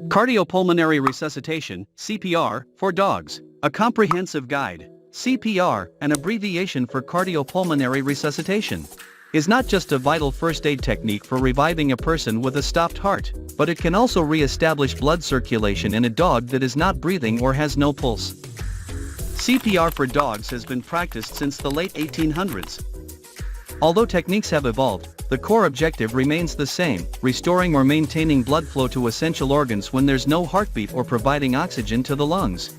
Cardiopulmonary resuscitation, CPR, for dogs. A comprehensive guide. CPR, an abbreviation for cardiopulmonary resuscitation, is not just a vital first aid technique for reviving a person with a stopped heart, but it can also re-establish blood circulation in a dog that is not breathing or has no pulse. CPR for dogs has been practiced since the late 1800s. Although techniques have evolved, the core objective remains the same: restoring or maintaining blood flow to essential organs when there's no heartbeat or providing oxygen to the lungs.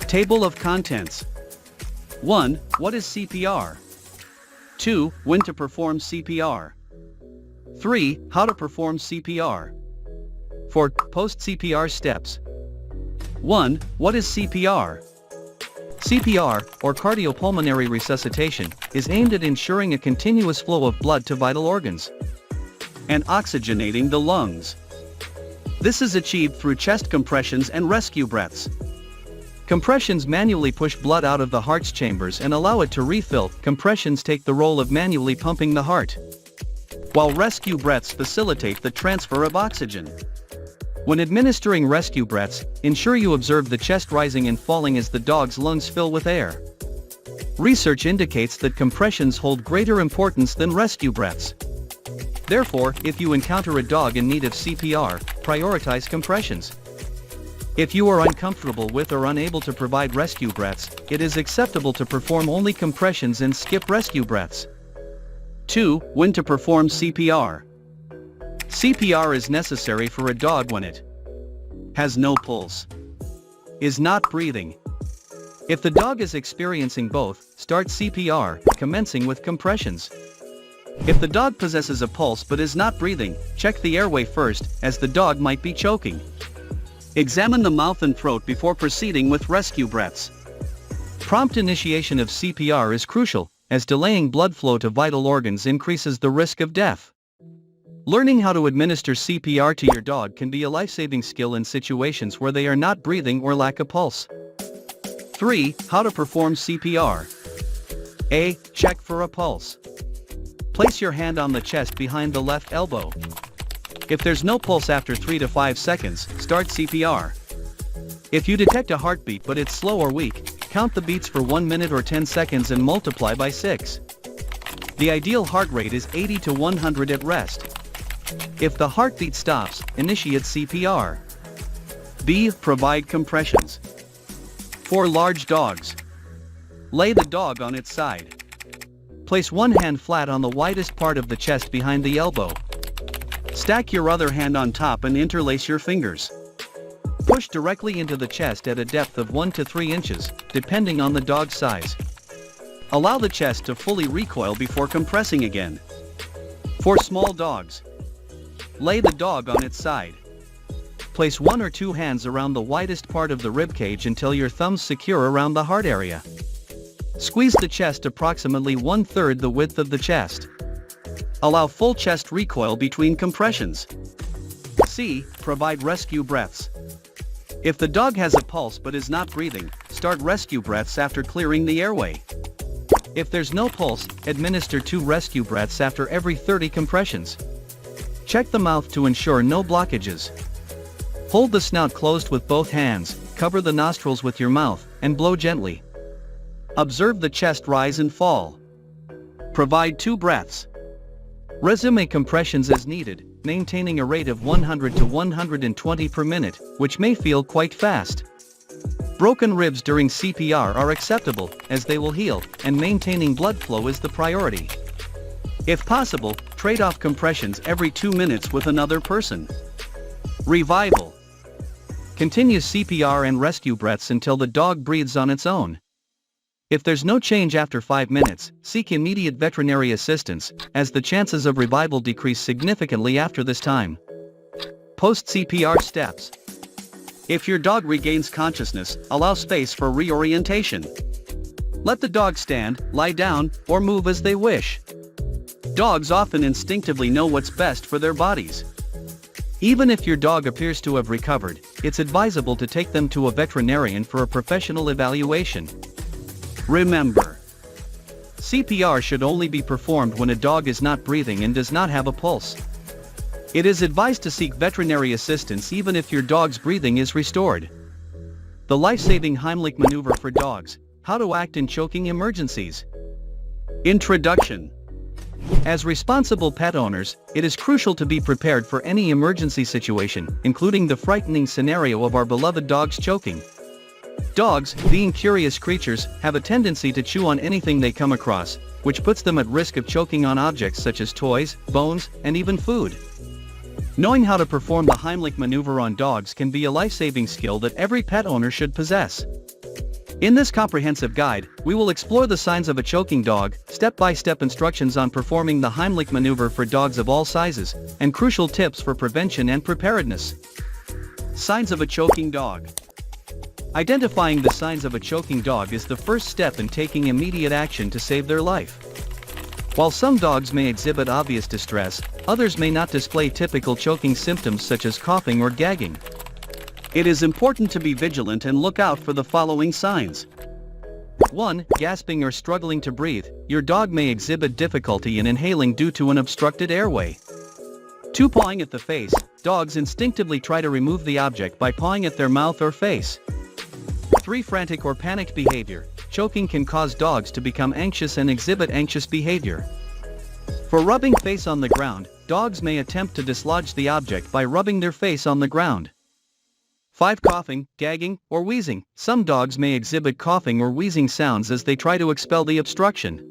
Table of contents. 1. What is CPR? 2. When to perform CPR. 3. How to perform CPR. 4. Post-CPR steps. 1. What is CPR? CPR, or cardiopulmonary resuscitation, is aimed at ensuring a continuous flow of blood to vital organs and oxygenating the lungs. This is achieved through chest compressions and rescue breaths. Compressions manually push blood out of the heart's chambers and allow it to refill. Compressions take the role of manually pumping the heart, while rescue breaths facilitate the transfer of oxygen. When administering rescue breaths, ensure you observe the chest rising and falling as the dog's lungs fill with air. Research indicates that compressions hold greater importance than rescue breaths. Therefore, if you encounter a dog in need of CPR, prioritize compressions. If you are uncomfortable with or unable to provide rescue breaths, it is acceptable to perform only compressions and skip rescue breaths. 2. When to perform CPR. CPR is necessary for a dog when it has no pulse, is not breathing. If the dog is experiencing both, start CPR, commencing with compressions. If the dog possesses a pulse but is not breathing, check the airway first, as the dog might be choking. Examine the mouth and throat before proceeding with rescue breaths. Prompt initiation of CPR is crucial, as delaying blood flow to vital organs increases the risk of death. Learning how to administer CPR to your dog can be a life-saving skill in situations where they are not breathing or lack a pulse. 3. How to perform CPR. A. Check for a pulse. Place your hand on the chest behind the left elbow. If there's no pulse after 3 to 5 seconds, start CPR. If you detect a heartbeat but it's slow or weak, count the beats for 1 minute or 10 seconds and multiply by 6. The ideal heart rate is 80 to 100 at rest. If the heartbeat stops, initiate CPR. B. Provide compressions. For large dogs, lay the dog on its side. Place one hand flat on the widest part of the chest behind the elbow. Stack your other hand on top and interlace your fingers. Push directly into the chest at a depth of 1 to 3 inches, depending on the dog's size. Allow the chest to fully recoil before compressing again. For small dogs, lay the dog on its side. Place 1 or 2 hands around the widest part of the ribcage until your thumbs secure around the heart area. Squeeze the chest approximately 1/3 the width of the chest. Allow full chest recoil between compressions. C. Provide rescue breaths. If the dog has a pulse but is not breathing, start rescue breaths after clearing the airway. If there's no pulse, administer 2 rescue breaths after every 30 compressions. Check the mouth to ensure no blockages. Hold the snout closed with both hands, cover the nostrils with your mouth, and blow gently. Observe the chest rise and fall. Provide 2 breaths. Resume compressions as needed, maintaining a rate of 100 to 120 per minute, which may feel quite fast. Broken ribs during CPR are acceptable, as they will heal, and maintaining blood flow is the priority. If possible, trade off compressions every 2 minutes with another person. Revival. Continue CPR and rescue breaths until the dog breathes on its own. If there's no change after 5 minutes, seek immediate veterinary assistance, as the chances of revival decrease significantly after this time. Post-CPR steps. If your dog regains consciousness, allow space for reorientation. Let the dog stand, lie down, or move as they wish. Dogs often instinctively know what's best for their bodies. Even if your dog appears to have recovered, it's advisable to take them to a veterinarian for a professional evaluation. Remember, CPR should only be performed when a dog is not breathing and does not have a pulse. It is advised to seek veterinary assistance even if your dog's breathing is restored. The life-saving Heimlich maneuver for dogs: how to act in choking emergencies. Introduction. As responsible pet owners, it is crucial to be prepared for any emergency situation, including the frightening scenario of our beloved dogs choking. Dogs, being curious creatures, have a tendency to chew on anything they come across, which puts them at risk of choking on objects such as toys, bones, and even food. Knowing how to perform the Heimlich maneuver on dogs can be a life-saving skill that every pet owner should possess. In this comprehensive guide, we will explore the signs of a choking dog, step-by-step instructions on performing the Heimlich maneuver for dogs of all sizes, and crucial tips for prevention and preparedness. Signs of a choking dog. Identifying the signs of a choking dog is the first step in taking immediate action to save their life. While some dogs may exhibit obvious distress, others may not display typical choking symptoms such as coughing or gagging. It is important to be vigilant and look out for the following signs. 1. Gasping or struggling to breathe. Your dog may exhibit difficulty in inhaling due to an obstructed airway. 2. Pawing at the face. Dogs instinctively try to remove the object by pawing at their mouth or face. 3. Frantic or panicked behavior. Choking can cause dogs to become anxious and exhibit anxious behavior. For rubbing face on the ground, dogs may attempt to dislodge the object by rubbing their face on the ground. 5. Coughing, gagging, or wheezing. Some dogs may exhibit coughing or wheezing sounds as they try to expel the obstruction.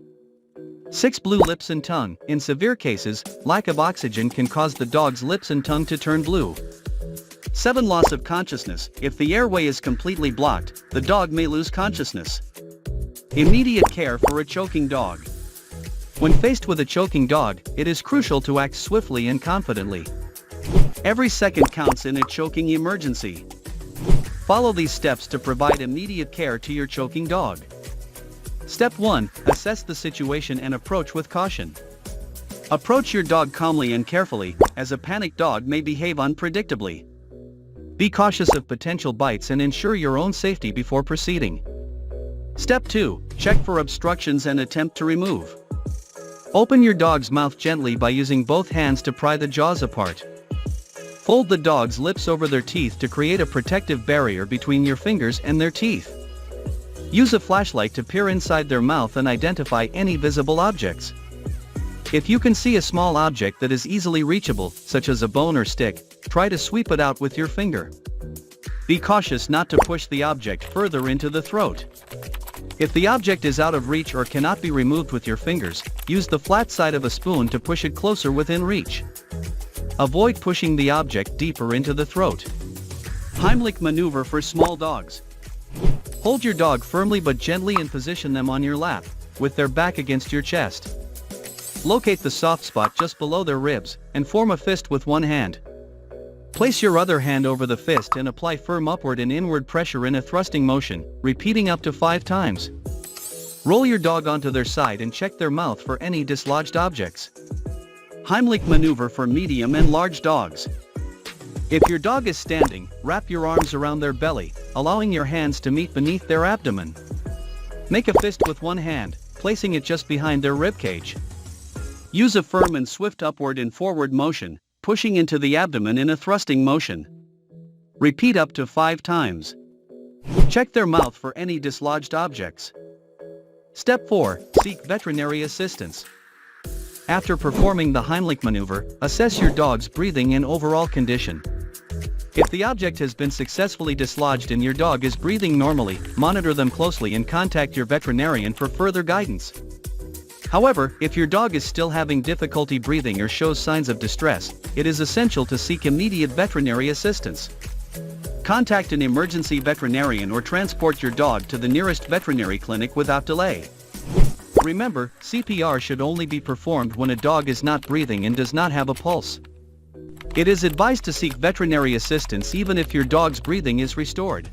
6. Blue lips and tongue. In severe cases, lack of oxygen can cause the dog's lips and tongue to turn blue. 7. Loss of consciousness. If the airway is completely blocked, the dog may lose consciousness. Immediate care for a choking dog. When faced with a choking dog, it is crucial to act swiftly and confidently. Every second counts in a choking emergency. Follow these steps to provide immediate care to your choking dog. Step 1. Assess the situation and approach with caution. Approach your dog calmly and carefully, as a panicked dog may behave unpredictably. Be cautious of potential bites and ensure your own safety before proceeding. Step 2. Check for obstructions and attempt to remove. Open your dog's mouth gently by using both hands to pry the jaws apart. Fold the dog's lips over their teeth to create a protective barrier between your fingers and their teeth. Use a flashlight to peer inside their mouth and identify any visible objects. If you can see a small object that is easily reachable, such as a bone or stick, try to sweep it out with your finger. Be cautious not to push the object further into the throat. If the object is out of reach or cannot be removed with your fingers, use the flat side of a spoon to push it closer within reach. Avoid pushing the object deeper into the throat. Heimlich maneuver for small dogs. Hold your dog firmly but gently and position them on your lap, with their back against your chest. Locate the soft spot just below their ribs, and form a fist with one hand. Place your other hand over the fist and apply firm upward and inward pressure in a thrusting motion, repeating up to 5 times. Roll your dog onto their side and check their mouth for any dislodged objects. Heimlich maneuver for medium and large dogs. If your dog is standing, wrap your arms around their belly, allowing your hands to meet beneath their abdomen. Make a fist with one hand, placing it just behind their ribcage. Use a firm and swift upward and forward motion, pushing into the abdomen in a thrusting motion. Repeat up to 5 times. Check their mouth for any dislodged objects. Step 4. Seek veterinary assistance. After performing the Heimlich maneuver, assess your dog's breathing and overall condition. If the object has been successfully dislodged and your dog is breathing normally, monitor them closely and contact your veterinarian for further guidance. However, if your dog is still having difficulty breathing or shows signs of distress, it is essential to seek immediate veterinary assistance. Contact an emergency veterinarian or transport your dog to the nearest veterinary clinic without delay. Remember, CPR should only be performed when a dog is not breathing and does not have a pulse. It is advised to seek veterinary assistance even if your dog's breathing is restored.